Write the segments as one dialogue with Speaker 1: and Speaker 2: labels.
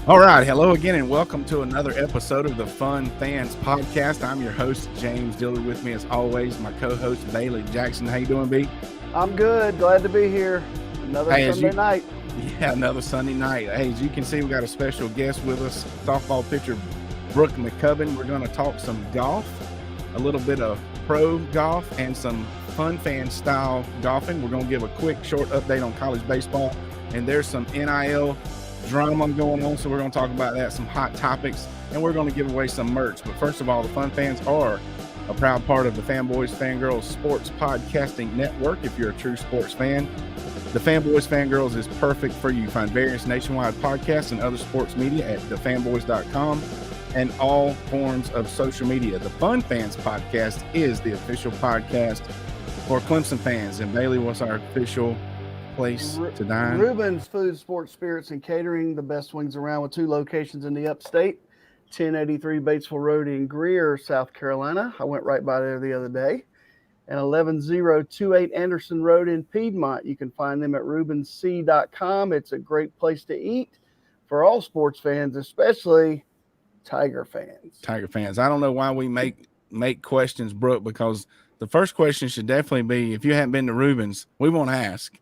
Speaker 1: All right. Hello again, and welcome to another episode of the Fun Fans Podcast. I'm your host, James Dillard. With me, as always, my co-host, Bailey Jackson. How you doing, B?
Speaker 2: I'm good. Glad to be here. Another Sunday night.
Speaker 1: Yeah, another Sunday night. Hey, as you can see, we got a special guest with us, softball pitcher Brooke McCubbin. We're going to talk some golf, a little bit of pro golf, and some fun fan style golfing. We're going to give a quick, short update on college baseball, and there's some NIL drama going on, so we're going to talk about that, some hot topics, and we're going to give away some merch. But first of all, the Fun Fans are a proud part of the Fanboys Fangirls Sports Podcasting Network. If you're a true sports fan, the Fanboys Fangirls is perfect for you. Find various nationwide podcasts and other sports media at thefanboys.com and all forms of social media. The Fun Fans Podcast is the official podcast for Clemson fans. And Bailey, what's our official place to dine?
Speaker 2: Reuben's Food, Sports, Spirits, and Catering, the best wings around, with 2 locations in the upstate, 1083 Batesville Road in Greer, South Carolina. I went right by there the other day. And 11028 Anderson Road in Piedmont. You can find them at ReubenC.com. It's a great place to eat for all sports fans, especially Tiger fans.
Speaker 1: Tiger fans. I don't know why we make questions, Brooke, because the first question should definitely be, if you haven't been to Reuben's, we won't ask.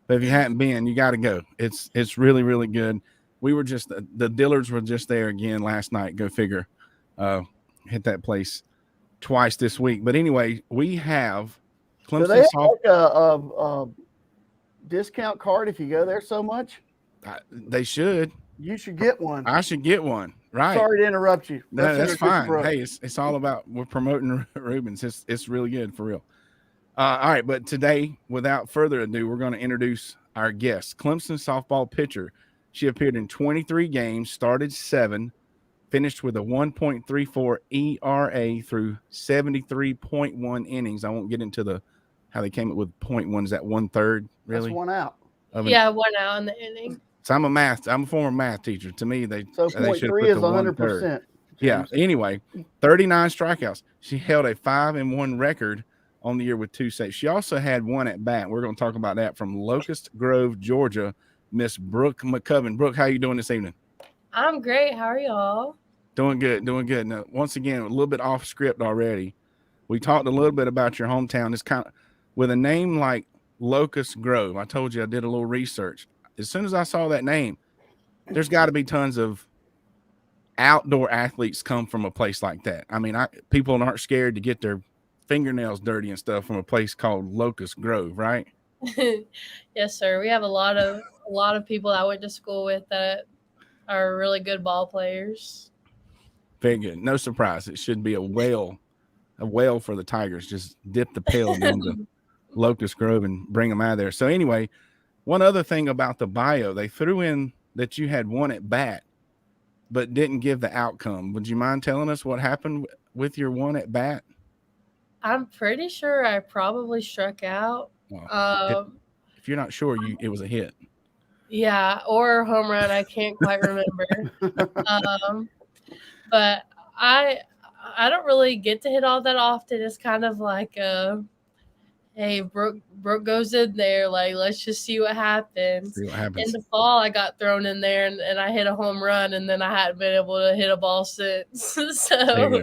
Speaker 1: But if you hadn't been, you got to go. It's really, really good. We were just the Dillards were just there again last night. Go figure. Hit that place twice this week. But anyway, we have
Speaker 2: Clemson. Do they have like a discount card if you go there so much?
Speaker 1: They should.
Speaker 2: You should get one.
Speaker 1: I should get one. Right.
Speaker 2: Sorry to interrupt you.
Speaker 1: No, that's fine. Hey, it's all about, we're promoting Reuben's. It's really good, for real. All right, but today, without further ado, we're going to introduce our guest, Clemson softball pitcher. She appeared in 23 games, started 7, finished with a 1.34 ERA through 73.1 innings. I won't get into how they came up with 0.1. Is that 1/3? Really?
Speaker 2: That's 1 out.
Speaker 3: Yeah, 1 out in the inning.
Speaker 1: So I'm a former math teacher. To me, they
Speaker 2: so 0.3 is 100%.
Speaker 1: Yeah. Anyway, 39 strikeouts. She held a 5-1 record on the year with 2 saves. She also had 1 at bat. We're going to talk about that from Locust Grove, Georgia, Miss Brooke McCubbin. Brooke, how you doing this evening?
Speaker 3: I'm great. How are y'all?
Speaker 1: Doing good. Now, once again, a little bit off script already. We talked a little bit about your hometown. It's kind of with a name like Locust Grove. I told you I did a little research. As soon as I saw that name, there's got to be tons of outdoor athletes come from a place like that. I mean, people aren't scared to get their fingernails dirty and stuff from a place called Locust Grove, right?
Speaker 3: Yes, sir. We have a lot of people I went to school with that are really good ball players.
Speaker 1: Very good. No surprise. It should be a whale for the Tigers. Just dip the pail into Locust Grove and bring them out of there. So anyway, one other thing about the bio, they threw in that you had 1 at bat, but didn't give the outcome. Would you mind telling us what happened with your 1 at bat?
Speaker 3: I'm pretty sure I probably struck out.
Speaker 1: If you're not sure, it was a hit.
Speaker 3: Yeah, or home run. I can't quite remember. But I don't really get to hit all that often. It's kind of like hey, Brooke goes in there. Like, let's just see what happens. In the fall, I got thrown in there and I hit a home run, and then I hadn't been able to hit a ball since. So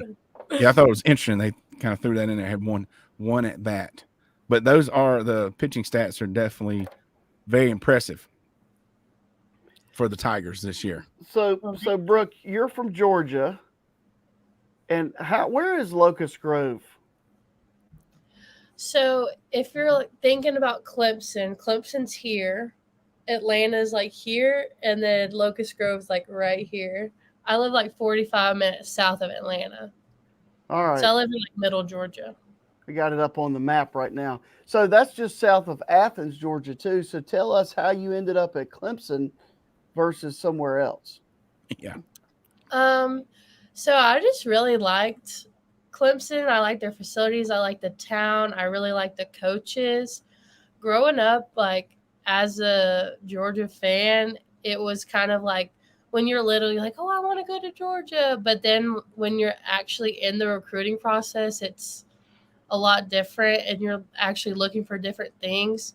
Speaker 1: yeah, I thought it was interesting. They kind of threw that in there. Had one at bat, but the pitching stats are definitely very impressive for the Tigers this year.
Speaker 2: So Brooke, you're from Georgia, and where is Locust Grove?
Speaker 3: So if you're thinking about Clemson's here, Atlanta's like here, and then Locust Grove's like right here. I live like 45 minutes south of Atlanta.
Speaker 2: All right.
Speaker 3: So I live in like middle Georgia.
Speaker 2: We got it up on the map right now. So that's just south of Athens, Georgia, too. So tell us how you ended up at Clemson versus somewhere else.
Speaker 1: Yeah.
Speaker 3: So I just really liked Clemson. I like their facilities. I like the town. I really like the coaches. Growing up, like as a Georgia fan, it was kind of like when you're little, you're like, oh, I want to go to Georgia. But then when you're actually in the recruiting process, it's a lot different and you're actually looking for different things.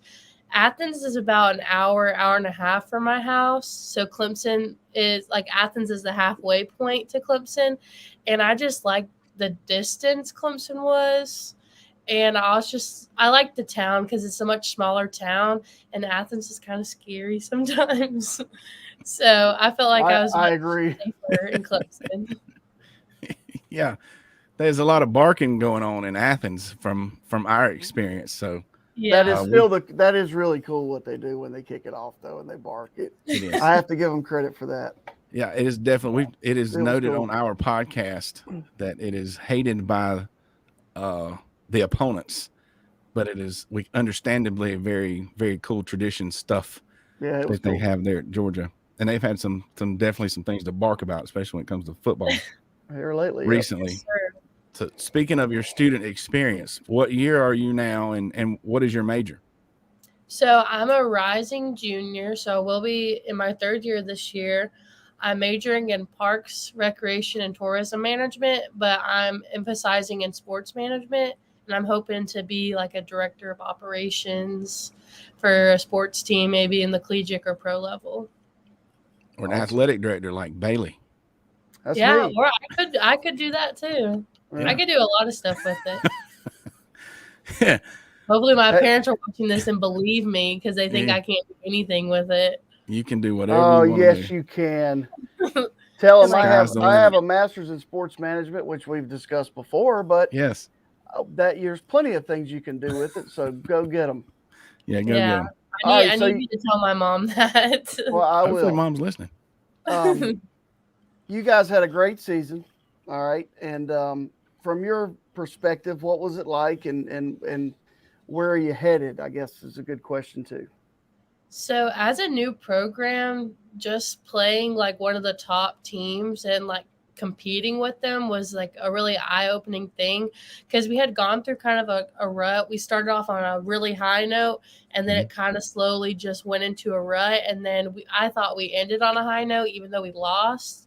Speaker 3: Athens is about an hour, hour and a half from my house. So Clemson is like Athens is the halfway point to Clemson. And I just like the distance Clemson was. And I like the town because it's a much smaller town, and Athens is kind of scary sometimes. So I felt like I was
Speaker 2: I agree.
Speaker 3: safer in Clemson.
Speaker 1: Yeah, there's a lot of barking going on in Athens from our experience. So
Speaker 3: Yeah.
Speaker 2: That is really cool what they do when they kick it off though, and they bark it.
Speaker 1: it is.
Speaker 2: I have to give them credit for that.
Speaker 1: Yeah, it is definitely. It is
Speaker 2: It was
Speaker 1: noted
Speaker 2: cool.
Speaker 1: on our podcast that it is hated by the opponents, but it is understandably a very, very cool tradition stuff
Speaker 2: Yeah, it was
Speaker 1: that they
Speaker 2: cool.
Speaker 1: have there at Georgia, and they've had some definitely some things to bark about, especially when it comes to football
Speaker 2: Here lately.
Speaker 1: recently.
Speaker 3: Yes, sir.
Speaker 1: So speaking of your student experience, what year are you now, and what is your major?
Speaker 3: So I'm a rising junior, so I will be in my third year this year. I'm majoring in parks, recreation, and tourism management, but I'm emphasizing in sports management, and I'm hoping to be like a director of operations for a sports team, maybe in the collegiate or pro level.
Speaker 1: Or an
Speaker 2: Awesome.
Speaker 1: athletic director like Bailey?
Speaker 2: That's
Speaker 3: Yeah,
Speaker 2: me.
Speaker 3: or I could do that too.
Speaker 2: Yeah.
Speaker 3: I could do a lot of stuff with it.
Speaker 1: Yeah.
Speaker 3: Hopefully my
Speaker 2: Hey.
Speaker 3: parents are watching this and believe me because they think
Speaker 1: Yeah.
Speaker 3: I can't do anything with it.
Speaker 1: You can do whatever
Speaker 2: Oh,
Speaker 1: you want
Speaker 2: yes,
Speaker 1: to do.
Speaker 2: you can. Tell them
Speaker 3: Like-
Speaker 2: I have a master's in sports management, which we've discussed before, but
Speaker 1: Yes.
Speaker 2: that there's plenty of things you can do with it. So go get them.
Speaker 1: Yeah, go
Speaker 3: Yeah.
Speaker 1: get them.
Speaker 3: I need you to tell my mom that.
Speaker 2: Well, I
Speaker 1: Hopefully
Speaker 2: will.
Speaker 1: mom's listening.
Speaker 2: You guys had a great season. All right. And from your perspective, what was it like and where are you headed? I guess is a good question too.
Speaker 3: So as a new program, just playing like one of the top teams and like competing with them was like a really eye-opening thing because we had gone through kind of a rut. We started off on a really high note and then it kind of slowly just went into a rut. And then I thought we ended on a high note, even though we lost.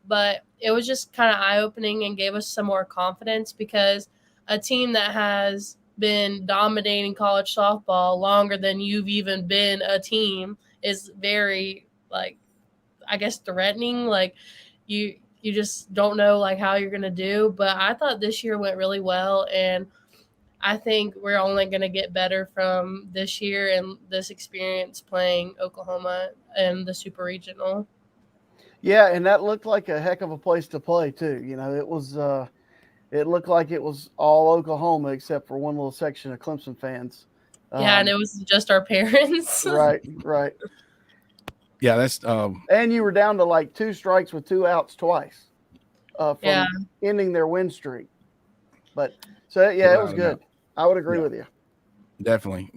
Speaker 3: But it was just kind of eye-opening and gave us some more confidence because a team that has been dominating college softball longer than you've even been a team is very, like, I guess threatening. Like you just don't know like how you're going to do. But I thought this year went really well. And I think we're only going to get better from this year and this experience playing Oklahoma and the Super Regional.
Speaker 2: Yeah, and that looked like a heck of a place to play too. You know, it was it looked like it was all Oklahoma except for one little section of Clemson fans.
Speaker 3: Yeah, and it was just our parents.
Speaker 2: Right.
Speaker 1: Yeah, that's
Speaker 2: And you were down to like 2 strikes with 2 outs twice from ending their win streak. But so yeah, it was good. I would agree with you.
Speaker 1: Definitely.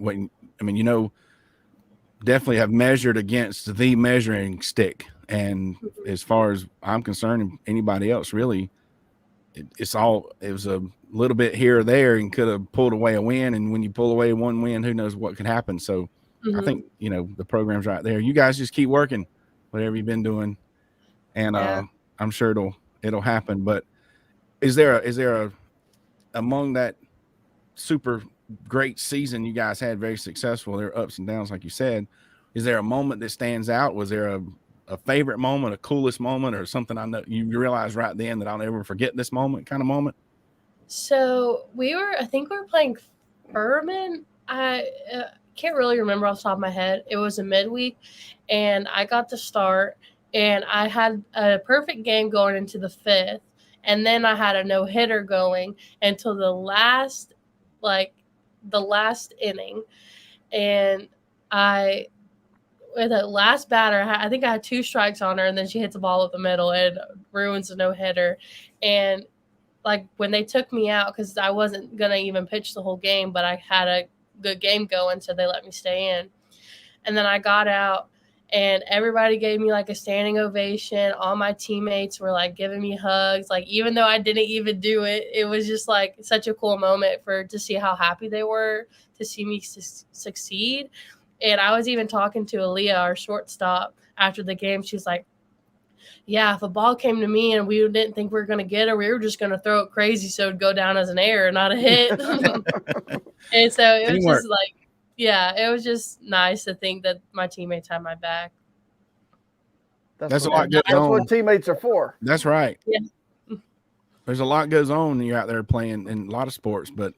Speaker 1: Definitely have measured against the measuring stick. And as far as I'm concerned, and anybody else really, it was a little bit here or there and could have pulled away a win. And when you pull away one win, who knows what could happen. So I think, the program's right there. You guys just keep working, whatever you've been doing. And I'm sure it'll happen. But is there among that super great season you guys had, very successful, there are ups and downs, like you said, is there a moment that stands out? Was there a favorite moment, a coolest moment, or something I know you realize right then that I'll never forget this moment kind of moment?
Speaker 3: So I think we were playing Furman. I can't really remember off the top of my head. It was a midweek and I got the start and I had a perfect game going into the 5th. And then I had a no-hitter going until the last inning. And with the last batter, I think I had 2 strikes on her, and then she hits the ball up the middle and ruins a no-hitter. And like when they took me out, because I wasn't gonna even pitch the whole game, but I had a good game going, so they let me stay in. And then I got out, and everybody gave me like a standing ovation. All my teammates were like giving me hugs, like even though I didn't even do it. It was just like such a cool moment to see how happy they were to see me succeed. And I was even talking to Aaliyah, our shortstop, after the game. She's like, yeah, if a ball came to me and we didn't think we were going to get it, we were just going to throw it crazy so it would go down as an error, not a hit. And so it was just like yeah, it was just nice to think that my teammates had my back.
Speaker 1: That's a
Speaker 2: what-
Speaker 1: lot goes
Speaker 2: That's
Speaker 1: on.
Speaker 2: what teammates are for.
Speaker 1: That's right.
Speaker 3: Yeah.
Speaker 1: There's a lot goes on when you're out there playing in a lot of sports, but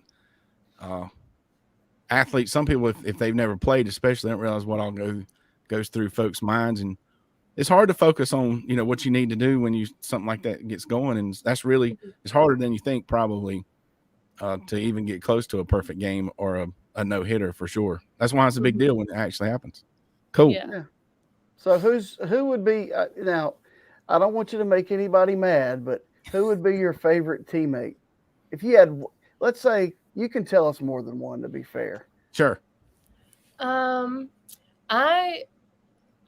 Speaker 1: athletes, some people, if they've never played, especially, don't realize what all goes through folks' minds, and it's hard to focus on, you know, what you need to do when something like that gets going, and that's really, it's harder than you think probably to even get close to a perfect game or a no hitter for sure. That's why it's a big deal when it actually happens. Cool.
Speaker 3: Yeah.
Speaker 2: So who would be now? I don't want you to make anybody mad, but who would be your favorite teammate? If you had, let's say, you can tell us more than one to be fair.
Speaker 1: Sure.
Speaker 3: I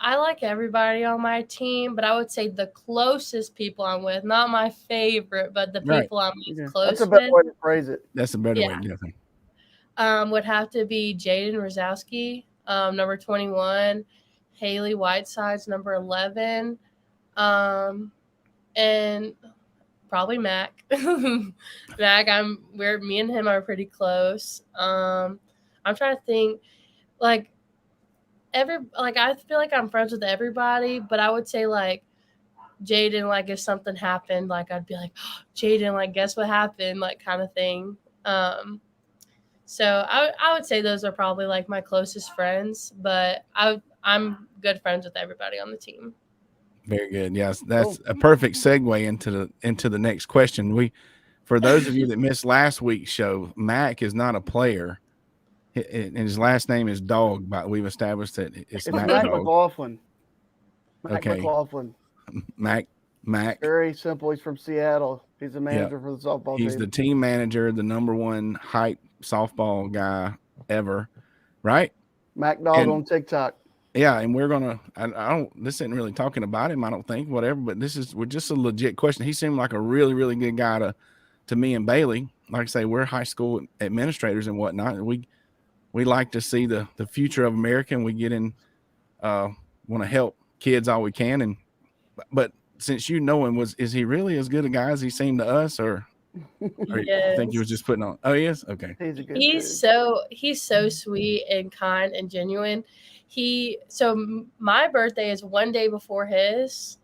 Speaker 3: like everybody on my team, but I would say the closest people I'm with, not my favorite, but the
Speaker 1: Right.
Speaker 3: people I'm
Speaker 2: Yeah,
Speaker 3: close
Speaker 2: that's a better
Speaker 3: with,
Speaker 2: way to phrase it.
Speaker 1: That's a better way
Speaker 3: Yeah.
Speaker 1: to do it.
Speaker 3: would have to be Jaden Rosowski, number 21, Haley Whitesides, number 11, and probably Mac. Mac, me and him are pretty close. I'm trying to think, like I feel like I'm friends with everybody, but I would say like Jaden, like if something happened, like I'd be like, oh, Jaden, like guess what happened, like kind of thing. So I would say those are probably like my closest friends, but I'm good friends with everybody on the team.
Speaker 1: Very good. Yes, that's a perfect segue into the next question. For those of you that missed last week's show, Mac is not a player, and his last name is Dog. But we've established that it's Mac Dog.
Speaker 2: McLaughlin. Mac
Speaker 1: Okay.
Speaker 2: McLaughlin.
Speaker 1: Mac.
Speaker 2: Very simple. He's from Seattle. He's the manager for the softball team.
Speaker 1: He's the team manager, the number one hype softball guy ever, right?
Speaker 2: Mac Dog on TikTok.
Speaker 1: Yeah, and we're gonna. This isn't really talking about him, I don't think. Whatever, but we're just a legit question. He seemed like a really, really good guy to me and Bailey. Like I say, we're high school administrators and whatnot. And we like to see the future of America, and we get in. Want to help kids all we can, but since you know him, is he really as good a guy as he seemed to us, or you think he was just putting on? Oh, he is? Okay.
Speaker 2: He's a good
Speaker 3: dude. He's so sweet and kind and genuine. So my birthday is one day before his,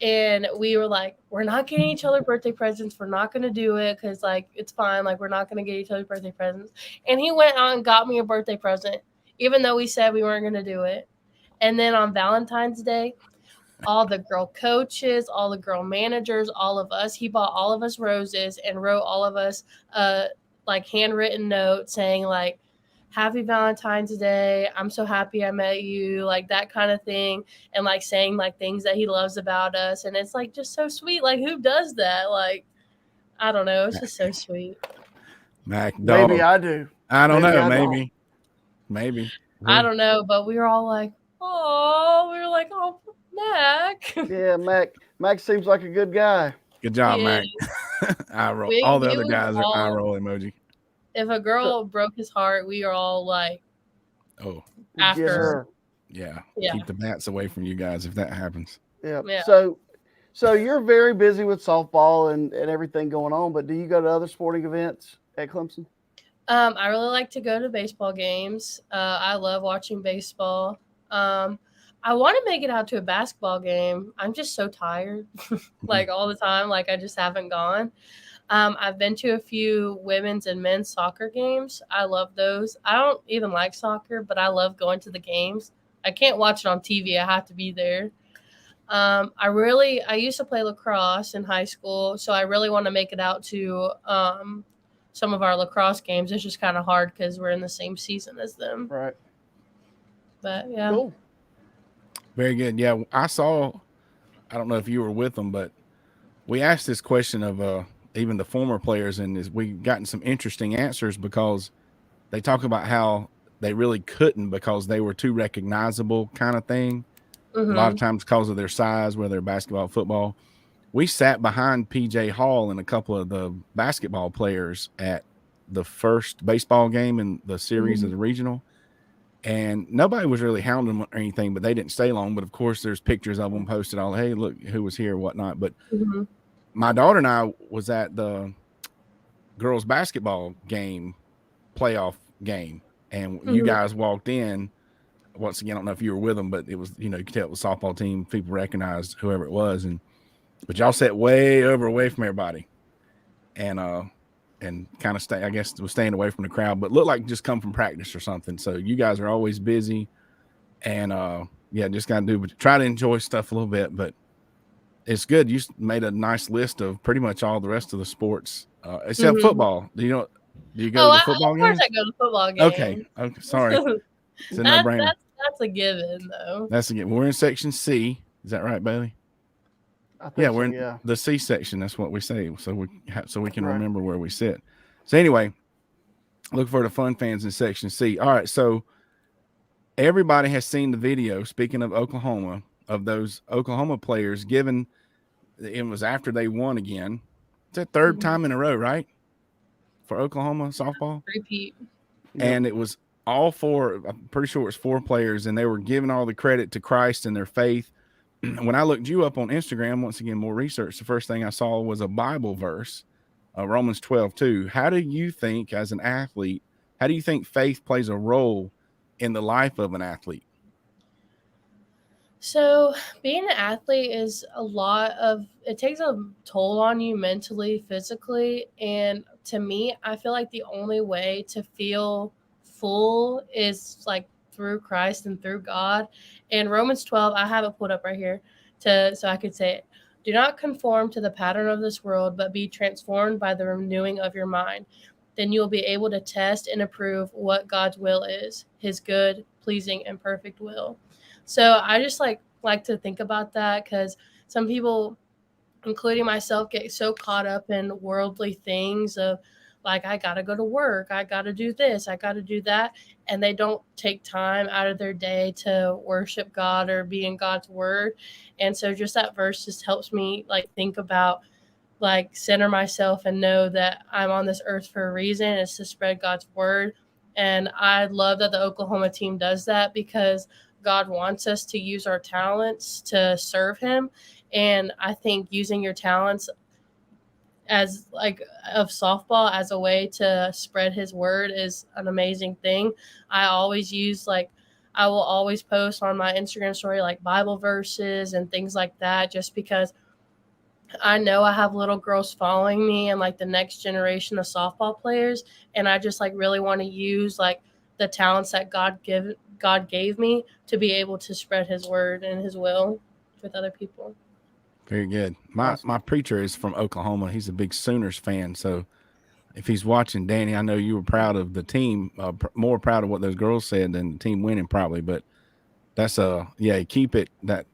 Speaker 3: and we were like, we're not getting each other birthday presents. We're not going to do it because like it's fine. Like we're not going to get each other birthday presents. And he went out and got me a birthday present, even though we said we weren't going to do it. And then on Valentine's Day, all the girl coaches, all the girl managers, all of us, he bought all of us roses and wrote all of us like handwritten note saying like, Happy Valentine's Day. I'm so happy I met you, like that kind of thing. And like saying like things that he loves about us. And it's like just so sweet. Like who does that? Like, I don't know. It's just so sweet.
Speaker 1: Mac Dog.
Speaker 2: Maybe I do.
Speaker 1: I don't know. Maybe.
Speaker 3: I don't know. But we were all like, oh, Mac.
Speaker 2: Yeah, Mac seems like a good guy.
Speaker 1: Good job, Mac. I roll. All the other guys are eye roll emoji.
Speaker 3: If a girl broke his heart, we are all like,
Speaker 1: oh,
Speaker 3: after her.
Speaker 1: Yeah. Keep the bats away from you guys if that happens.
Speaker 2: Yeah. So you're very busy with softball and everything going on, but do you go to other sporting events at Clemson?
Speaker 3: I really like to go to baseball games. I love watching baseball. I want to make it out to a basketball game. I'm just so tired, like all the time. Like I just haven't gone. I've been to a few women's and men's soccer games. I love those. I don't even like soccer, but I love going to the games. I can't watch it on TV. I have to be there. I used to play lacrosse in high school, so I really want to make it out to some of our lacrosse games. It's just kind of hard because we're in the same season as them.
Speaker 2: Right.
Speaker 3: But yeah.
Speaker 2: Cool.
Speaker 1: Very good. Yeah, I don't know if you were with them, but we asked this question of even the former players, and we've gotten some interesting answers because they talk about how they really couldn't because they were too recognizable kind of thing.
Speaker 3: Mm-hmm.
Speaker 1: A lot of times because of their size, whether basketball, football. We sat behind PJ Hall and a couple of the basketball players at the first baseball game in the series of the regional. And nobody was really hounding them or anything, but they didn't stay long. But of course, there's pictures of them posted all, hey, look who was here, whatnot. But my daughter and I was at the girls basketball game, playoff game. and you guys walked in. Once again, I don't know if you were with them, but it was, you could tell it was a softball team. People recognized whoever it was, but y'all sat way away from everybody, and kind of I guess was staying away from the crowd, but looked like just come from practice or something. So you guys are always busy, and just got to try to enjoy stuff a little bit, but it's good. You made a nice list of pretty much all the rest of the sports, except football. Do you go to the football game?
Speaker 3: Of course I go to football games.
Speaker 1: Okay. Sorry. It's a no-brainer.
Speaker 3: That's a given, though.
Speaker 1: That's a given. We're in section C. Is that right, Bailey? We're in the C section. That's what we say. So we can remember where we sit. So anyway, look for the fun fans in section C. All right. So everybody has seen the video, speaking of Oklahoma, of those Oklahoma players given, it was after they won again. It's the third time in a row, right? For Oklahoma softball.
Speaker 3: Repeat.
Speaker 1: And it was all four, I'm pretty sure it was 4 players, and they were giving all the credit to Christ and their faith. When I looked you up on Instagram, once again, more research, the first thing I saw was a Bible verse, Romans 12:2. How do you think, as an athlete, faith plays a role in the life of an athlete?
Speaker 3: So being an athlete is it takes a toll on you mentally, physically. And to me, I feel like the only way to feel full is like through Christ and through God. And Romans 12, I have it pulled up right here so I could say it. Do not conform to the pattern of this world, but be transformed by the renewing of your mind. Then you will be able to test and approve what God's will is, his good, pleasing, and perfect will. So I just like to think about that, because some people, including myself, get so caught up in worldly things of like, I got to go to work, I got to do this, I got to do that. And they don't take time out of their day to worship God or be in God's word. And so just that verse just helps me like think about, like, center myself and know that I'm on this earth for a reason. It's to spread God's word. And I love that the Oklahoma team does that, because God wants us to use our talents to serve him. And I think using your talents as of softball as a way to spread his word is an amazing thing. I will always post on my Instagram story like Bible verses and things like that, just because I know I have little girls following me and like the next generation of softball players. And I just like really want to use like the talents that God gave me to be able to spread his word and his will with other people.
Speaker 1: Very good. My preacher is from Oklahoma. He's a big Sooners fan. So if he's watching, Danny, I know you were proud of the team, more proud of what those girls said than the team winning probably. But that's keep it, that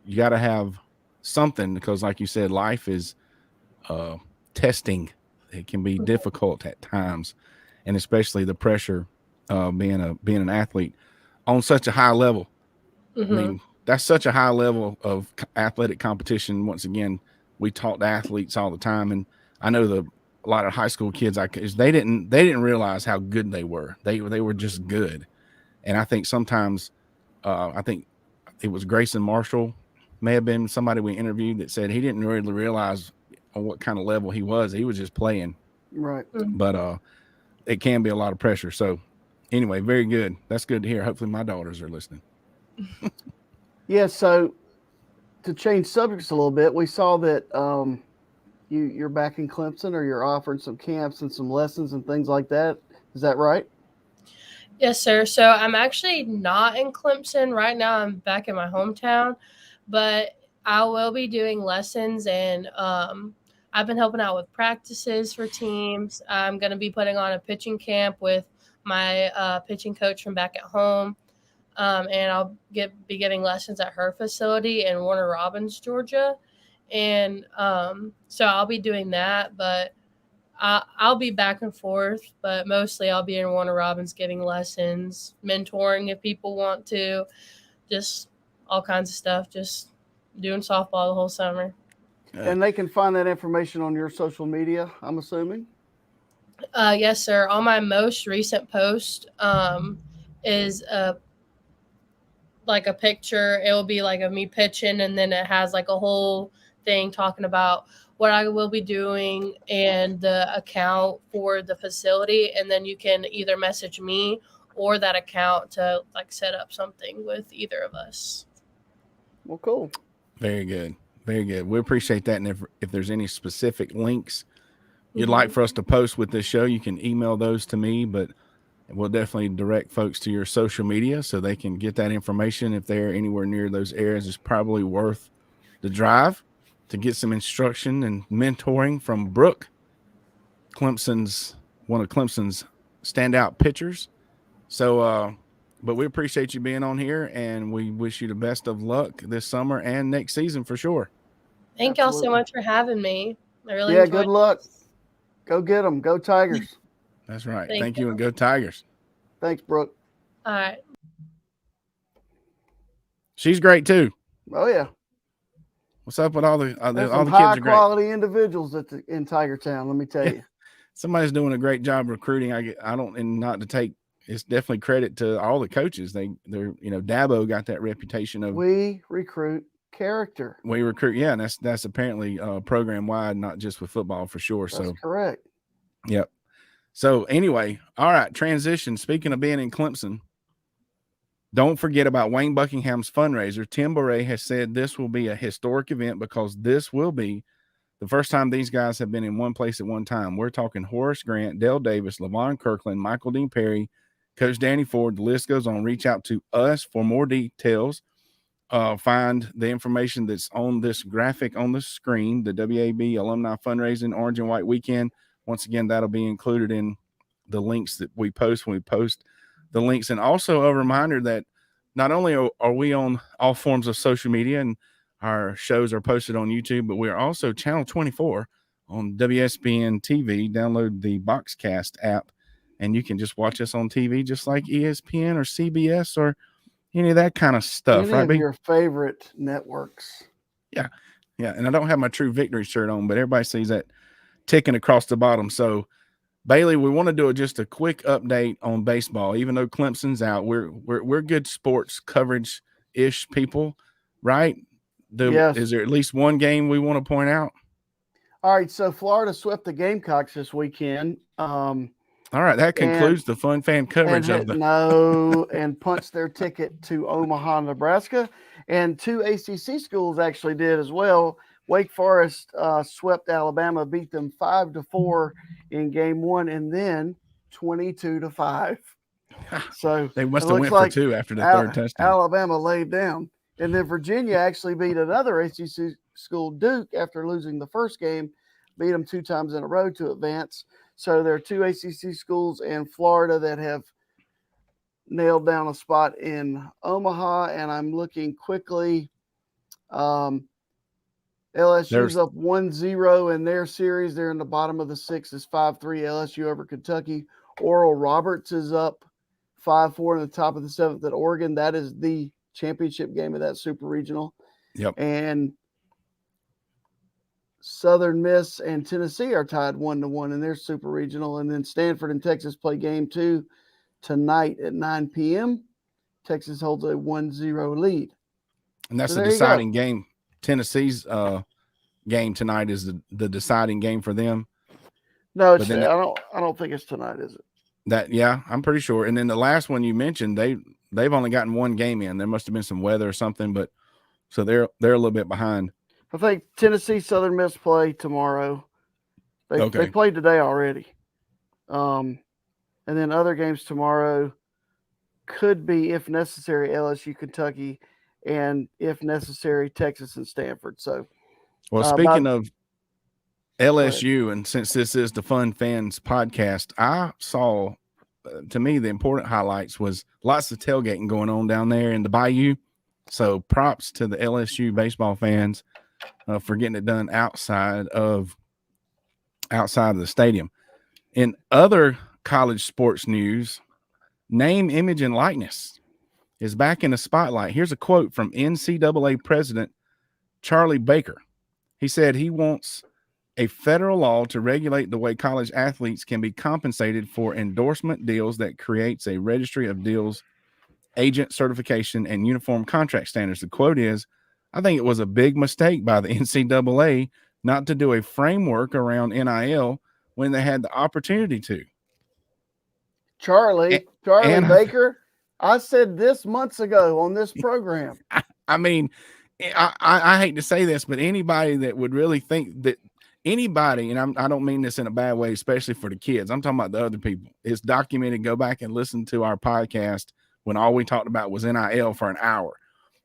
Speaker 1: you got to have something, because like you said, life is testing. It can be difficult at times, and especially the pressure being an athlete on such a high level. I mean, that's such a high level of athletic competition. Once again, we talk to athletes all the time, and I know a lot of high school kids they didn't realize how good they were. They were just good. And I think sometimes I think it was Grayson Marshall, may have been somebody we interviewed, that said he didn't really realize on what kind of level he was. He was just playing.
Speaker 2: Right.
Speaker 1: But it can be a lot of pressure. So anyway, very good. That's good to hear. Hopefully my daughters are listening.
Speaker 2: Yeah. So to change subjects a little bit, we saw that you're back in Clemson, or you're offering some camps and some lessons and things like that. Is that right?
Speaker 3: Yes, sir. So I'm actually not in Clemson right now. I'm back in my hometown, but I will be doing lessons, and I've been helping out with practices for teams. I'm going to be putting on a pitching camp with my pitching coach from back at home, and I'll be giving lessons at her facility in Warner Robins, Georgia. And so I'll be doing that, but I'll be back and forth, but mostly I'll be in Warner Robins giving lessons, mentoring if people want to, just all kinds of stuff, just doing softball the whole summer.
Speaker 2: And they can find that information on your social media, I'm assuming?
Speaker 3: Yes, sir. On my most recent post is like a picture. It will be like of me pitching, and then it has like a whole thing talking about what I will be doing and the account for the facility. And then you can either message me or that account to like set up something with either of us.
Speaker 2: Well, cool.
Speaker 1: Very good. Very good. We appreciate that. And if there's any specific links you'd like for us to post with this show, you can email those to me, but we'll definitely direct folks to your social media so they can get that information. If they're anywhere near those areas, it's probably worth the drive to get some instruction and mentoring from Brooke, one of Clemson's standout pitchers. So, but we appreciate you being on here, and we wish you the best of luck this summer and next season for sure.
Speaker 3: Thank y'all so much for having me. I really
Speaker 2: enjoyed good luck. Go get them. Go Tigers.
Speaker 1: That's right. Thank you, and go Tigers.
Speaker 2: Thanks, Brooke.
Speaker 3: All right.
Speaker 1: She's great too.
Speaker 2: Oh yeah.
Speaker 1: What's up with all the
Speaker 2: all the kids
Speaker 1: are great.
Speaker 2: Quality individuals in Tiger Town, let me tell you.
Speaker 1: Somebody's doing a great job recruiting. I don't, and not to take, it's definitely credit to all the coaches. They're Dabo got that reputation of
Speaker 2: we recruit character.
Speaker 1: We recruit, yeah, and that's apparently program wide, not just with football for sure.
Speaker 2: That's correct.
Speaker 1: Yep. So anyway, all right, transition. Speaking of being in Clemson, don't forget about Wayne Buckingham's fundraiser. Tim Bourret has said this will be a historic event because this will be the first time these guys have been in one place at one time. We're talking Horace Grant, Dale Davis, Levon Kirkland, Michael Dean Perry, Coach Danny Ford. The list goes on. Reach out to us for more details. Find the information that's on this graphic on the screen, the WAB Alumni Fundraising Orange and White Weekend. Once again, that'll be included in the links that we post when we post the links. And also a reminder that not only are we on all forms of social media and our shows are posted on YouTube, but we are also Channel 24 on WSBN TV. Download the Boxcast app, and you can just watch us on TV just like ESPN or CBS or any of that kind of stuff.
Speaker 2: Any of your favorite networks.
Speaker 1: Yeah. Yeah. And I don't have my True Victory shirt on, but everybody sees that ticking across the bottom. So, Bailey, we want to do just a quick update on baseball. Even though Clemson's out, we're good sports coverage-ish people, right?
Speaker 2: Yes.
Speaker 1: Is there at least one game we want to point out?
Speaker 2: All right, so Florida swept the Gamecocks this weekend.
Speaker 1: All right, that concludes the fun fan coverage of the
Speaker 2: and punched their ticket to Omaha, Nebraska, and 2 ACC schools actually did as well. Wake Forest swept Alabama, beat them 5-4 in game 1, and then 22-5. So
Speaker 1: they must have went for 2 after the third touchdown.
Speaker 2: Alabama laid down, and then Virginia actually beat another ACC school, Duke, after losing the first game, beat them 2 times in a row to advance. So there are 2 ACC schools in Florida that have nailed down a spot in Omaha, and I'm looking quickly. LSU's up 1-0 in their series. They're in the bottom of the 6th. It's 5-3 LSU over Kentucky. Oral Roberts is up 5-4 in the top of the 7th at Oregon. That is the championship game of that super regional.
Speaker 1: Yep.
Speaker 2: And Southern Miss and Tennessee are tied 1-1 in their super regional. And then Stanford and Texas play game 2 tonight at 9 p.m. Texas holds a 1-0 lead.
Speaker 1: And that's the deciding game. Tennessee's game tonight is the deciding game for them.
Speaker 2: No, I don't think it's tonight, is it?
Speaker 1: I'm pretty sure. And then the last one you mentioned, they've only gotten one game in. There must have been some weather or something, but so they're a little bit behind.
Speaker 2: I think Tennessee, Southern Miss play tomorrow. They played today already. And then other games tomorrow could be, if necessary, LSU, Kentucky, and if necessary, Texas and Stanford. So,
Speaker 1: well, speaking of LSU, and since this is the Fun Fans podcast, I saw, to me, the important highlights was lots of tailgating going on down there in the Bayou. So props to the LSU baseball fans for getting it done outside of the stadium. In other college sports news, name, image, and likeness is back in the spotlight. Here's a quote from NCAA President Charlie Baker. He said he wants a federal law to regulate the way college athletes can be compensated for endorsement deals that creates a registry of deals, agent certification, and uniform contract standards. The quote is, I think it was a big mistake by the NCAA not to do a framework around NIL when they had the opportunity to.
Speaker 2: Charlie
Speaker 1: and
Speaker 2: Baker. I said this months ago on this program.
Speaker 1: I mean, I hate to say this, but anybody that would really think that anybody, and I don't mean this in a bad way, especially for the kids. I'm talking about the other people. It's documented. Go back and listen to our podcast when all we talked about was NIL for an hour.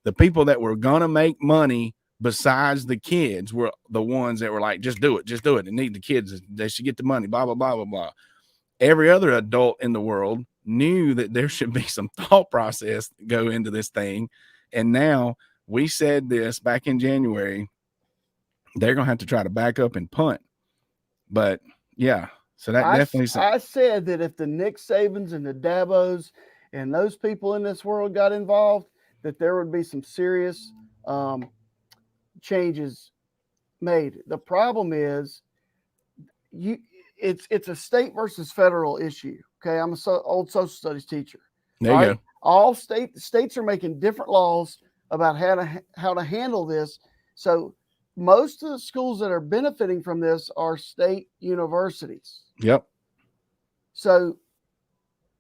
Speaker 1: The people that were going to make money besides the kids were the ones that were like, just do it. And need the kids. They should get the money, blah, blah, blah, blah, blah. Every other adult in the world knew that there should be some thought process go into this thing. And now we said this back in January, they're going to have to try to back up and punt. But yeah, so that definitely.
Speaker 2: I said that if the Nick Sabans and the Dabos and those people in this world got involved, that there would be some serious changes made. The problem is it's a state versus federal issue. Okay. I'm an old social studies teacher.
Speaker 1: There you go.
Speaker 2: All states are making different laws about how to handle this. So most of the schools that are benefiting from this are state universities.
Speaker 1: Yep.
Speaker 2: So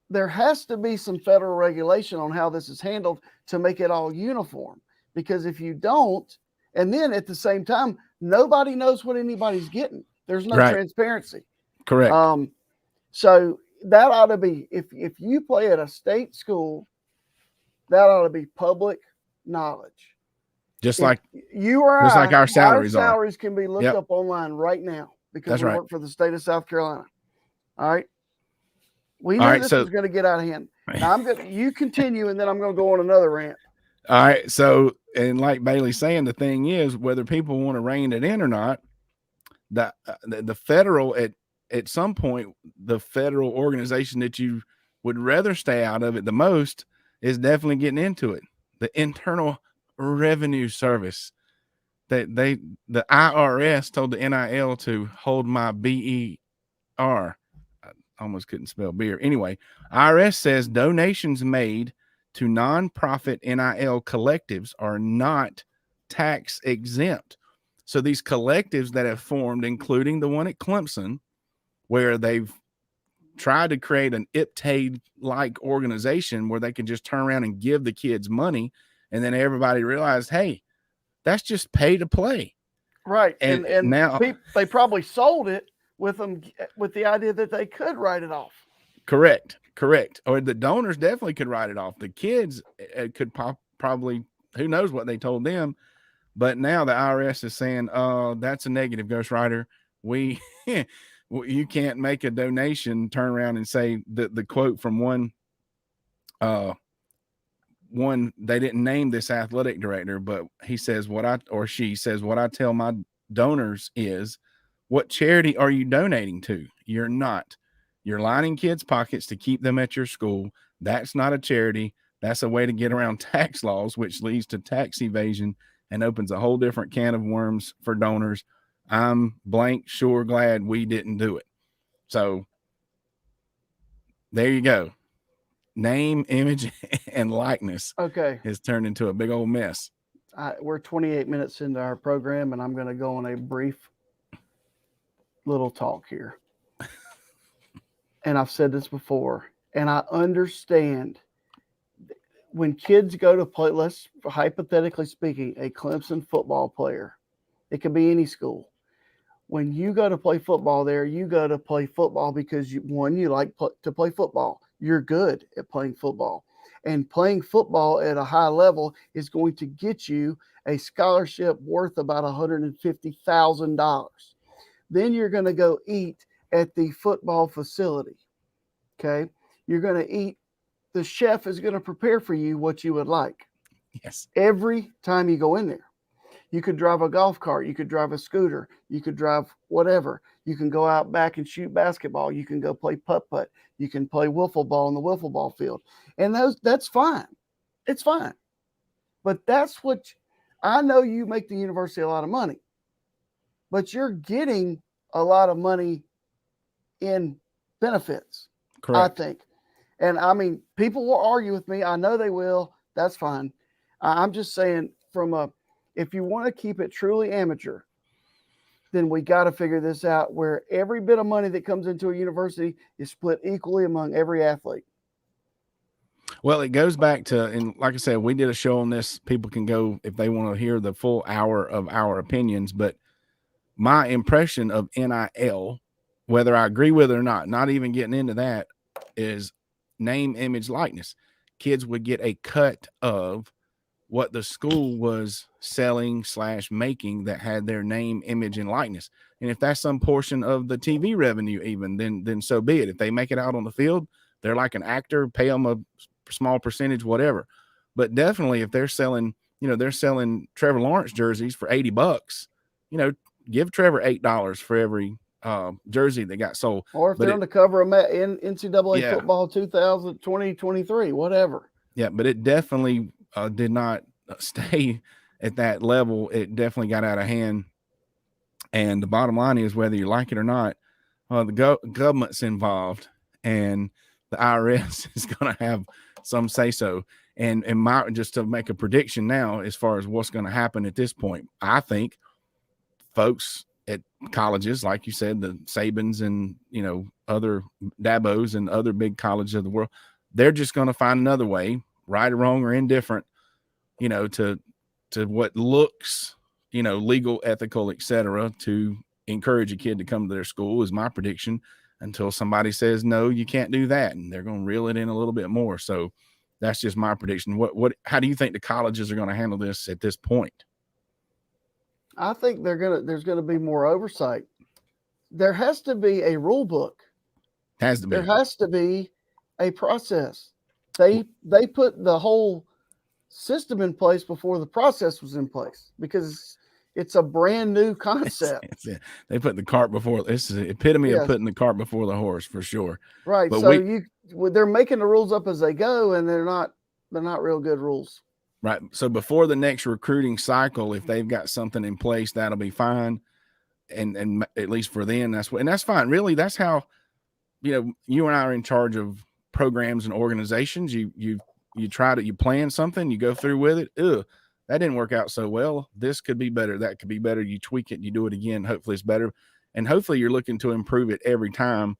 Speaker 2: there has to be some federal regulation on how this is handled to make it all uniform. Because if you don't, and then at the same time, nobody knows what anybody's getting. There's no transparency.
Speaker 1: Correct.
Speaker 2: So that ought to be, if you play at a state school, that ought to be public knowledge.
Speaker 1: Just like
Speaker 2: our
Speaker 1: salaries
Speaker 2: can be looked up online right now because we work for the state of South Carolina. All right. We knew this was going to get out of hand. Now you continue, and then I'm going to go on another rant.
Speaker 1: All right. So, and like Bailey's saying, the thing is, whether people want to rein it in or not, the federal at some point, the federal organization that you would rather stay out of it the most is definitely getting into it. The Internal Revenue Service, that the IRS told the NIL to hold my BER. I almost couldn't spell beer. Anyway, IRS says donations made to nonprofit NIL collectives are not tax exempt. So these collectives that have formed, including the one at Clemson, where they've tried to create an IPTAID-like organization where they can just turn around and give the kids money, and then everybody realized, hey, that's just pay to play.
Speaker 2: Right. And now they probably sold it with the idea that they could write it off.
Speaker 1: Correct. Or the donors definitely could write it off. The kids could probably, who knows what they told them. But now the IRS is saying, that's a negative, Ghostwriter. You can't make a donation, turn around and say the quote from one, they didn't name this athletic director, but he says she says, what I tell my donors is, what charity are you donating to? You're not. You're lining kids' pockets to keep them at your school. That's not a charity. That's a way to get around tax laws, which leads to tax evasion and opens a whole different can of worms for donors. I'm sure glad we didn't do it. So there you go. Name, image, and likeness.
Speaker 2: Okay.
Speaker 1: Has turned into a big old mess.
Speaker 2: We're 28 minutes into our program, and I'm going to go on a brief little talk here. And I've said this before, and I understand when kids go to play, let's hypothetically speaking, a Clemson football player, it could be any school. When you go to play football there, you go to play football because you like to play football. You're good at playing football. And playing football at a high level is going to get you a scholarship worth about $150,000. Then you're going to go eat at the football facility. Okay. You're going to eat. The chef is going to prepare for you what you would like.
Speaker 1: Yes.
Speaker 2: Every time you go in there, you could drive a golf cart. You could drive a scooter. You could drive whatever. You can go out back and shoot basketball. You can go play putt-putt. You can play wiffle ball in the wiffle ball field. And that's fine. It's fine. But that's I know you make the university a lot of money, but you're getting a lot of money in benefits.
Speaker 1: Correct.
Speaker 2: I think. And I mean, people will argue with me. I know they will. That's fine. I'm just saying if you want to keep it truly amateur, then we got to figure this out where every bit of money that comes into a university is split equally among every athlete.
Speaker 1: Well, it goes back to, and like I said, we did a show on this. People can go if they want to hear the full hour of our opinions. But my impression of NIL, whether I agree with it or not even getting into that, is name, image, likeness. Kids would get a cut of what the school was selling / making that had their name, image, and likeness. And if that's some portion of the TV revenue, even then so be it. If they make it out on the field, they're like an actor, pay them a small percentage, whatever. But definitely if they're selling, they're selling Trevor Lawrence jerseys for $80, give Trevor $8 for every jersey that got sold.
Speaker 2: Or if they're on the cover of NCAA football 2023, whatever.
Speaker 1: Yeah, but it definitely did not stay at that level. It definitely got out of hand. And the bottom line is, whether you like it or not, the government's involved, and the IRS is going to have some say so. And just to make a prediction now, as far as what's going to happen at this point, I think folks at colleges, like you said, the Sabins and other Dabos and other big colleges of the world, they're just going to find another way, right or wrong or indifferent, to what looks, legal, ethical, etc., to encourage a kid to come to their school, is my prediction, until somebody says, no, you can't do that. And they're going to reel it in a little bit more. So that's just my prediction. How do you think the colleges are going to handle this at this point?
Speaker 2: I think there's going to be more oversight. There has to be a rule book. There has to be a process. They put the whole system in place before the process was in place, because it's a brand new concept.
Speaker 1: They put the cart before. This is the epitome of putting the cart before the horse, for sure.
Speaker 2: Right. But so they're making the rules up as they go, and they're not real good rules.
Speaker 1: Right. So before the next recruiting cycle, if they've got something in place, that'll be fine. And at least for them, that's fine. Really, that's how, you and I are in charge of programs and organizations. You plan something, you go through with it. That didn't work out so well. This could be better. That could be better. You tweak it, you do it again. Hopefully it's better. And hopefully you're looking to improve it every time.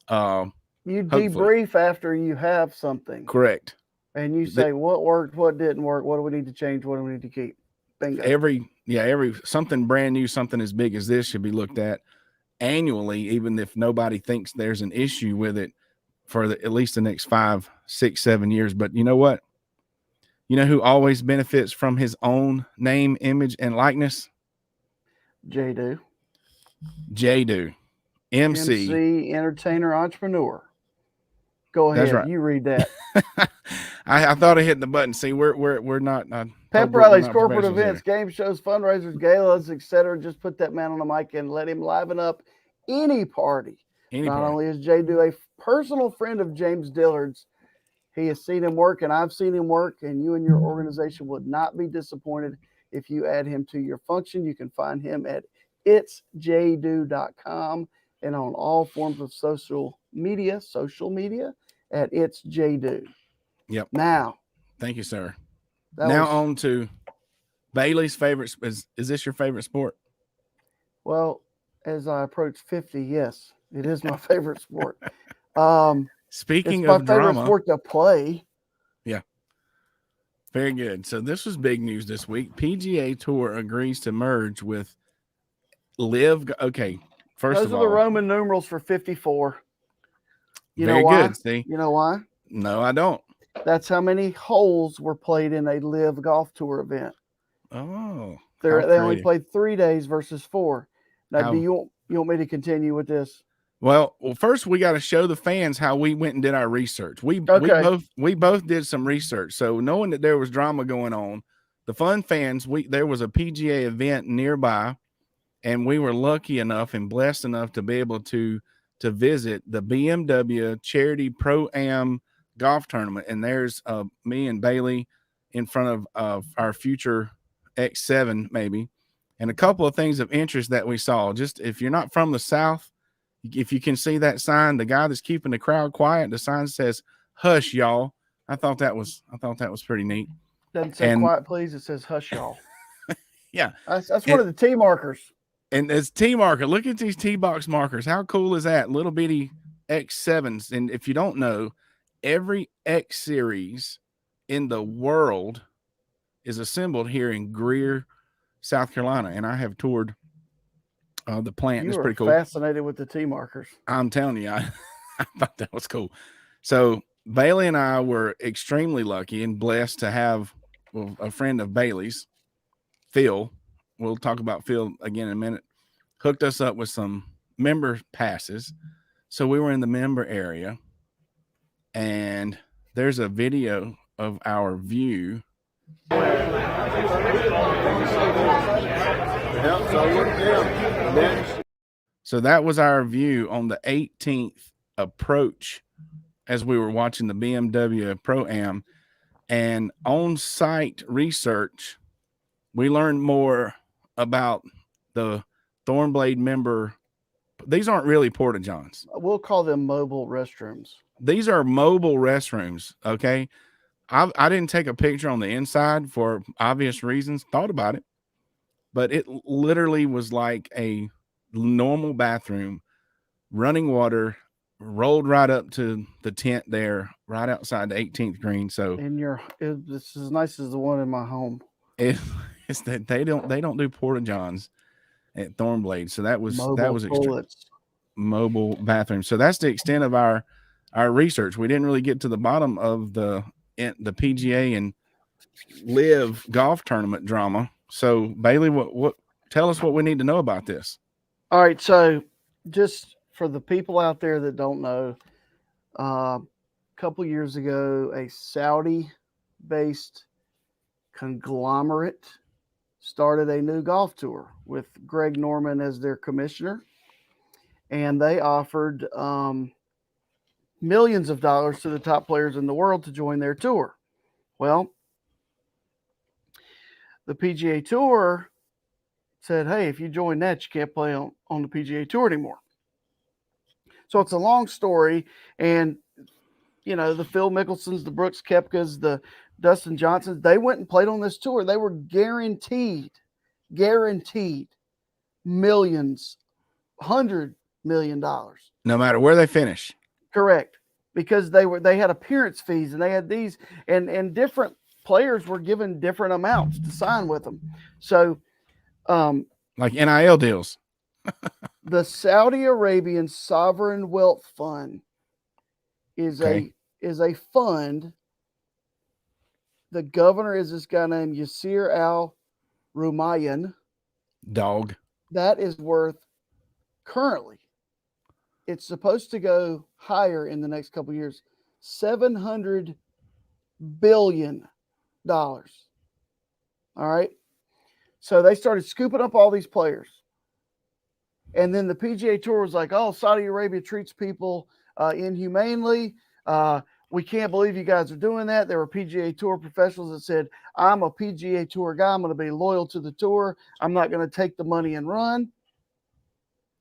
Speaker 2: You debrief after you have something.
Speaker 1: Correct.
Speaker 2: And you say what worked, what didn't work, what do we need to change, what do we need to keep? Bingo.
Speaker 1: Every something brand new, something as big as this should be looked at annually, even if nobody thinks there's an issue with it for at least the next 5, 6, 7 years. But you know what? You know who always benefits from his own name, image, and likeness?
Speaker 2: J-Do.
Speaker 1: MC,
Speaker 2: entertainer, entrepreneur. Go ahead. That's right. You read that.
Speaker 1: I thought I hit the button. See, we're not
Speaker 2: pep rallies, corporate events, game shows, fundraisers, galas, etc. Just put that man on the mic and let him liven up any party. Not only is J-Do a personal friend of James Dillard's, he has seen him work, and I've seen him work, and you and your organization would not be disappointed if you add him to your function. You can find him at itsjdo.com and on all forms of social media at itsjdo.
Speaker 1: Yep.
Speaker 2: Now.
Speaker 1: Thank you, sir. Now on to Bailey's favorite. Is this your favorite sport?
Speaker 2: Well, as I approach 50, yes, it is my favorite sport.
Speaker 1: Speaking of drama,
Speaker 2: favorite sport to play.
Speaker 1: Yeah. Very good. So this was big news this week. PGA Tour agrees to merge with LIV. Okay.
Speaker 2: Those are the Roman numerals for 54. You
Speaker 1: know
Speaker 2: why?
Speaker 1: Good, see?
Speaker 2: You know why?
Speaker 1: No, I don't.
Speaker 2: That's how many holes were played in a LIV golf tour event.
Speaker 1: Oh.
Speaker 2: They only played 3 days versus 4. Now, do you want me to continue with this?
Speaker 1: Well, first we got to show the fans how we went and did our research. We both did some research. So knowing that there was drama going on, the fun fans, there was a PGA event nearby, and we were lucky enough and blessed enough to be able to visit the BMW Charity Pro-Am golf tournament. And there's me and Bailey in front of our future X7 maybe, and a couple of things of interest that we saw. Just if you're not from the South, if you can see that sign, the guy that's keeping the crowd quiet, the sign says "Hush, y'all." I thought that was pretty neat.
Speaker 2: Doesn't say "Quiet, please." It says "Hush, y'all."
Speaker 1: Yeah,
Speaker 2: that's one of the T markers.
Speaker 1: And it's T marker. Look at these T box markers. How cool is that? Little bitty X7s. And if you don't know, every X series in the world is assembled here in Greer, South Carolina. And I have toured the plant. It's pretty cool.
Speaker 2: Fascinated with the T markers.
Speaker 1: I'm telling you, I thought that was cool. So Bailey and I were extremely lucky and blessed to have a friend of Bailey's, Phil. We'll talk about Phil again in a minute. Hooked us up with some member passes. So we were in the member area, and there's a video of our view. So that was our view on the 18th approach as we were watching the BMW Pro-Am. And on-site research, we learned more about the Thornblade member. These aren't really porta-johns.
Speaker 2: We'll call them mobile restrooms.
Speaker 1: These are mobile restrooms, okay? I didn't take a picture on the inside for obvious reasons. Thought about it. But it literally was like a normal bathroom, running water, rolled right up to the tent there, right outside the 18th green. So
Speaker 2: it's as nice as the one in my home.
Speaker 1: It's that they don't do porta-johns at Thornblade. So that was mobile bathroom. So that's the extent of our research. We didn't really get to the bottom of the PGA and LIV golf tournament drama. So Bailey, what tell us what we need to know about this.
Speaker 2: All right, so just for the people out there that don't know, a couple years ago, a Saudi-based conglomerate started a new golf tour with Greg Norman as their commissioner, and they offered millions of dollars to the top players in the world to join their tour. Well, the PGA Tour said, hey, if you join that, you can't play on the PGA Tour anymore. So it's a long story. And, you know, the Phil Mickelsons, the Brooks Koepkas, the Dustin Johnsons, they went and played on this tour. They were guaranteed millions, $100 million.
Speaker 1: No matter where they finish.
Speaker 2: Correct. Because they had appearance fees and they had these and different players were given different amounts to sign with them. So
Speaker 1: like NIL deals.
Speaker 2: The Saudi Arabian Sovereign Wealth Fund is a fund. The governor is this guy named Yasir Al Rumayyan.
Speaker 1: Dog.
Speaker 2: That is worth currently, it's supposed to go higher in the next couple of years, $700 billion. All right. So they started scooping up all these players. And then the PGA Tour was like, oh, Saudi Arabia treats people inhumanely. We can't believe you guys are doing that. There were PGA Tour professionals that said, I'm a PGA Tour guy. I'm going to be loyal to the tour. I'm not going to take the money and run.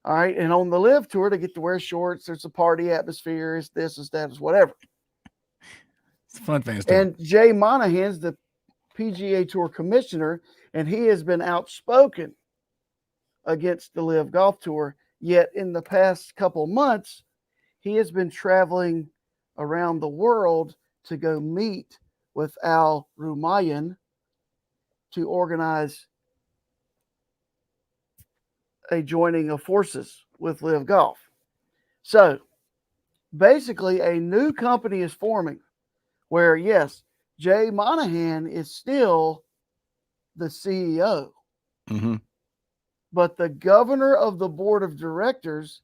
Speaker 2: All right. And on the LIV Tour, they get to wear shorts. There's a party atmosphere. It's this, it's that, it's whatever.
Speaker 1: It's a fun fans tour.
Speaker 2: And Jay Monahan's the PGA Tour commissioner, and he has been outspoken against the LIV Golf Tour. Yet in the past couple months, he has been traveling around the world to go meet with Al Rumayyan to organize a joining of forces with LIV Golf. So basically a new company is forming where, yes, Jay Monahan is still the CEO, but the governor of the board of directors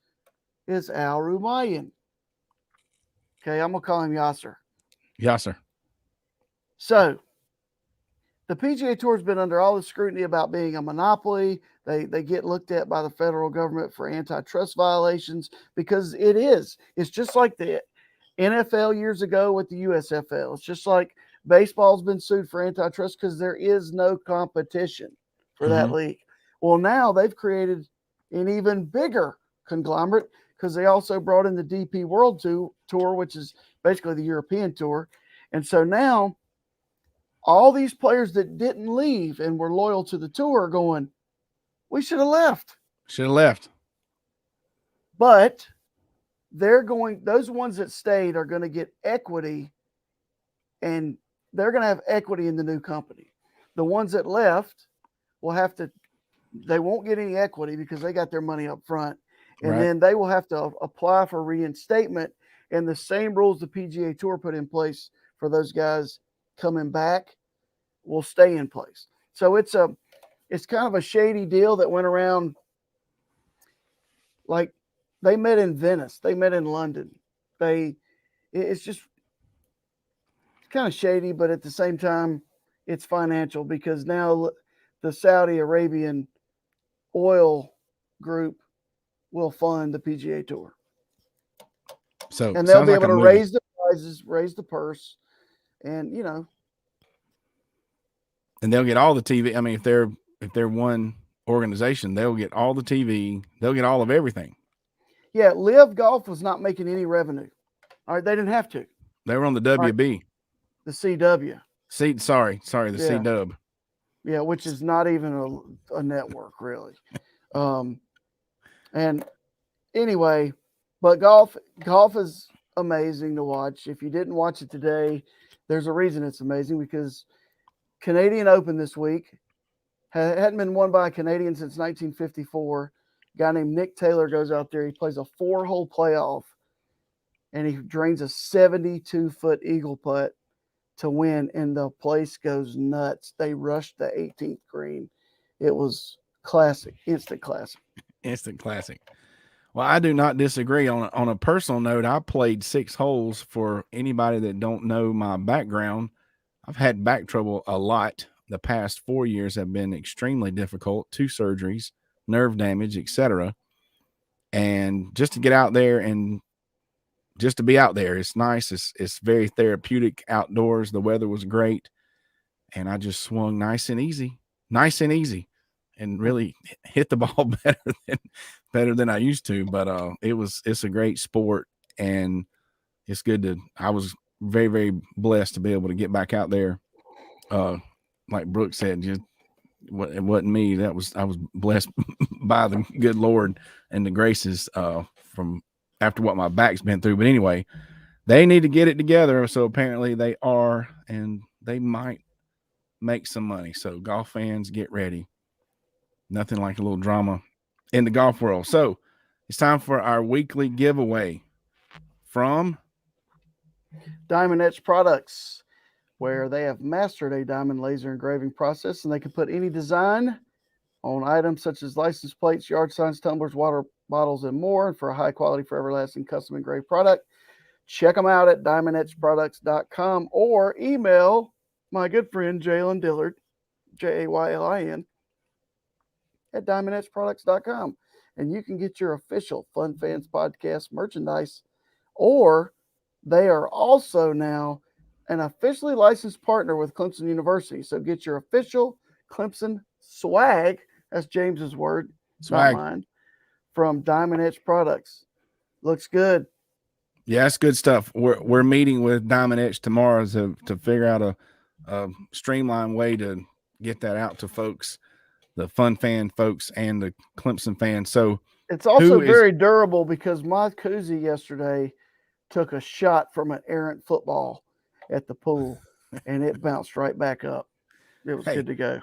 Speaker 2: is Al Rumayyan. Okay, I'm going to call him Yasser.
Speaker 1: Yasser.
Speaker 2: So the PGA Tour has been under all the scrutiny about being a monopoly. They get looked at by the federal government for antitrust violations because it is. It's just like the NFL years ago with the USFL. It's just like baseball's been sued for antitrust because there is no competition for that league. Well, now they've created an even bigger conglomerate because they also brought in the DP World Tour, which is basically the European Tour. And so now all these players that didn't leave and were loyal to the tour are going, we should have left.
Speaker 1: Should have left.
Speaker 2: But those ones that stayed are going to get equity, and they're going to have equity in the new company. The ones that left they won't get any equity because they got their money up front. And
Speaker 1: Right.
Speaker 2: then they will have to apply for reinstatement, and the same rules the PGA Tour put in place for those guys coming back will stay in place. So it's kind of a shady deal that went around. Like, they met in Venice, they met in London. It's just kind of shady, but at the same time, it's financial, because now the Saudi Arabian oil group will fund the PGA Tour.
Speaker 1: So
Speaker 2: And they'll be
Speaker 1: like
Speaker 2: able to raise the prizes, raise the purse, and
Speaker 1: and they'll get all the TV. I mean, if they're one organization, they'll get all the TV, they'll get all of everything.
Speaker 2: Yeah, LIV Golf was not making any revenue. All right, they didn't have to.
Speaker 1: They were on the WB.
Speaker 2: The CW.
Speaker 1: The C-Dub.
Speaker 2: Yeah, which is not even a network, really. And anyway, but golf is amazing to watch. If you didn't watch it today, there's a reason it's amazing, because Canadian Open this week hadn't been won by a Canadian since 1954. A guy named Nick Taylor goes out there. He plays a 4-hole playoff, and he drains a 72-foot eagle putt to win, and the place goes nuts. They rushed the 18th green. It was classic, instant classic.
Speaker 1: Instant classic. Well, I do not disagree. On a personal note, I played 6 holes. For anybody that don't know my background, I've had back trouble a lot. The past 4 years have been extremely difficult. 2 surgeries, nerve damage, etc. And just to get out there and just to be out there, it's nice. It's very therapeutic outdoors. The weather was great, and I just swung nice and easy, and really hit the ball better than I used to. But it's a great sport, and it's good I was very, very blessed to be able to get back out there. Like Brooke said, it wasn't me. I was blessed by the good Lord and the graces from after what my back's been through. But anyway, they need to get it together. So apparently they are, and they might make some money. So golf fans, get ready. Nothing like a little drama in the golf world. So it's time for our weekly giveaway from
Speaker 2: Diamond Etch Products, where they have mastered a diamond laser engraving process, and they can put any design on items such as license plates, yard signs, tumblers, water bottles, and more. And for a high quality, forever lasting custom engraved product, check them out at diamondetchproducts.com, or email my good friend Jalen Dillard, Jaylin, at diamondetchproducts.com, and you can get your official Fun Fans Podcast merchandise. Or they are also now an officially licensed partner with Clemson University. So get your official Clemson swag, that's James's word,
Speaker 1: swag,
Speaker 2: not mine, from Diamond Etch Products. Looks good.
Speaker 1: Yeah, it's good stuff. We're meeting with Diamond Etch tomorrow to figure out a streamlined way to get that out to folks, the Fun Fan folks and the Clemson fans. So
Speaker 2: it's also very durable, because my koozie yesterday took a shot from an errant football at the pool, and it bounced right back up. It was good to go.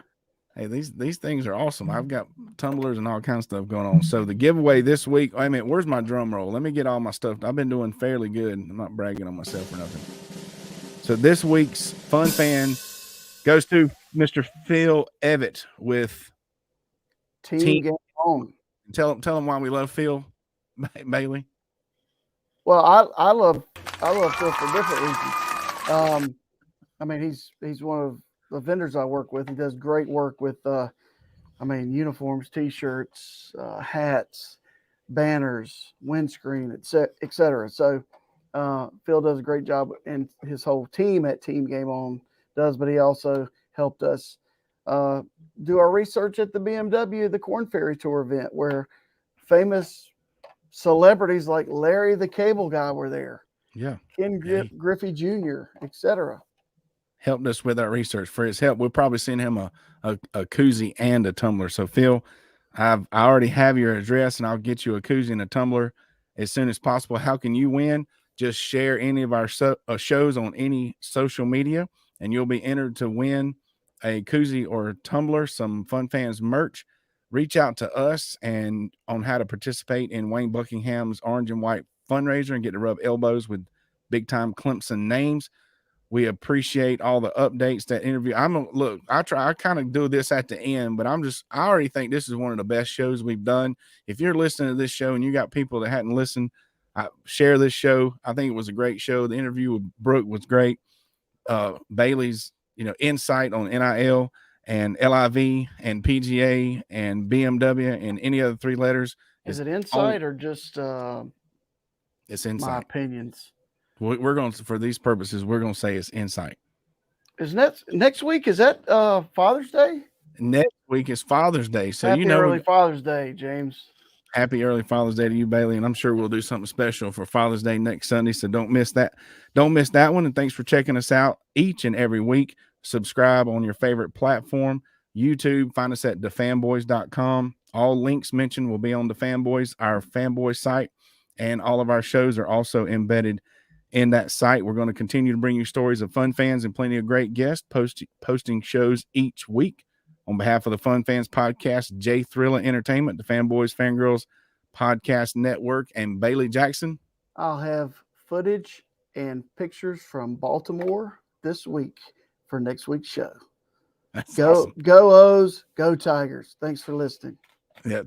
Speaker 1: Hey, these things are awesome. I've got tumblers and all kinds of stuff going on. So the giveaway this week, I mean, where's my drum roll? Let me get all my stuff. I've been doing fairly good. I'm not bragging on myself or nothing. So this week's Fun Fan goes to Mr. Phil Evett with
Speaker 2: Team Game On.
Speaker 1: Tell him why we love Phil, Bailey.
Speaker 2: Well, I love Phil for different reasons. I mean, he's one of the vendors I work with. He does great work with, uniforms, T-shirts, hats, banners, windscreen, etc. So Phil does a great job, and his whole team at Team Game On does. But he also helped us do our research at the BMW, the Corn Ferry Tour event, where famous celebrities like Larry the Cable Guy were there.
Speaker 1: Yeah.
Speaker 2: Ken Griffey Jr., etc.
Speaker 1: Helped us with our research. For his help, we'll probably send him a koozie and a tumbler. So Phil, I already have your address, and I'll get you a koozie and a tumbler as soon as possible. How can you win? Just share any of our shows on any social media, and you'll be entered to win a koozie or a tumbler, some Fun Fans merch. Reach out to us and on how to participate in Wayne Buckingham's Orange and White fundraiser and get to rub elbows with big time Clemson names. We appreciate all the updates, that interview. I kind of do this at the end, but I already think this is one of the best shows we've done. If you're listening to this show and you got people that hadn't listened, share this show. I think it was a great show. The interview with Brooke was great. Bailey's, insight on NIL and LIV and PGA and BMW and any other three letters.
Speaker 2: Is it insight or just
Speaker 1: it's insight?
Speaker 2: My opinions.
Speaker 1: We're going to, for these purposes, we're going to say it's insight.
Speaker 2: Is next week? Is that Father's Day?
Speaker 1: Next week is Father's Day. So
Speaker 2: happy early Father's Day, James.
Speaker 1: Happy early Father's Day to you, Bailey. And I'm sure we'll do something special for Father's Day next Sunday. So don't miss that. Don't miss that one. And thanks for checking us out each and every week. Subscribe on your favorite platform. YouTube, find us at thefanboys.com. All links mentioned will be on the Fanboys, our Fanboy site. And all of our shows are also embedded in that site. We're going to continue to bring you stories of Fun Fans and plenty of great guests posting shows each week. On behalf of the Fun Fans Podcast, Jay Thrilla Entertainment, the Fanboys, Fangirls Podcast Network, and Bailey Jackson.
Speaker 2: I'll have footage and pictures from Baltimore this week for next week's show.
Speaker 1: That's awesome.
Speaker 2: Go O's, go Tigers. Thanks for listening.
Speaker 1: Yeah.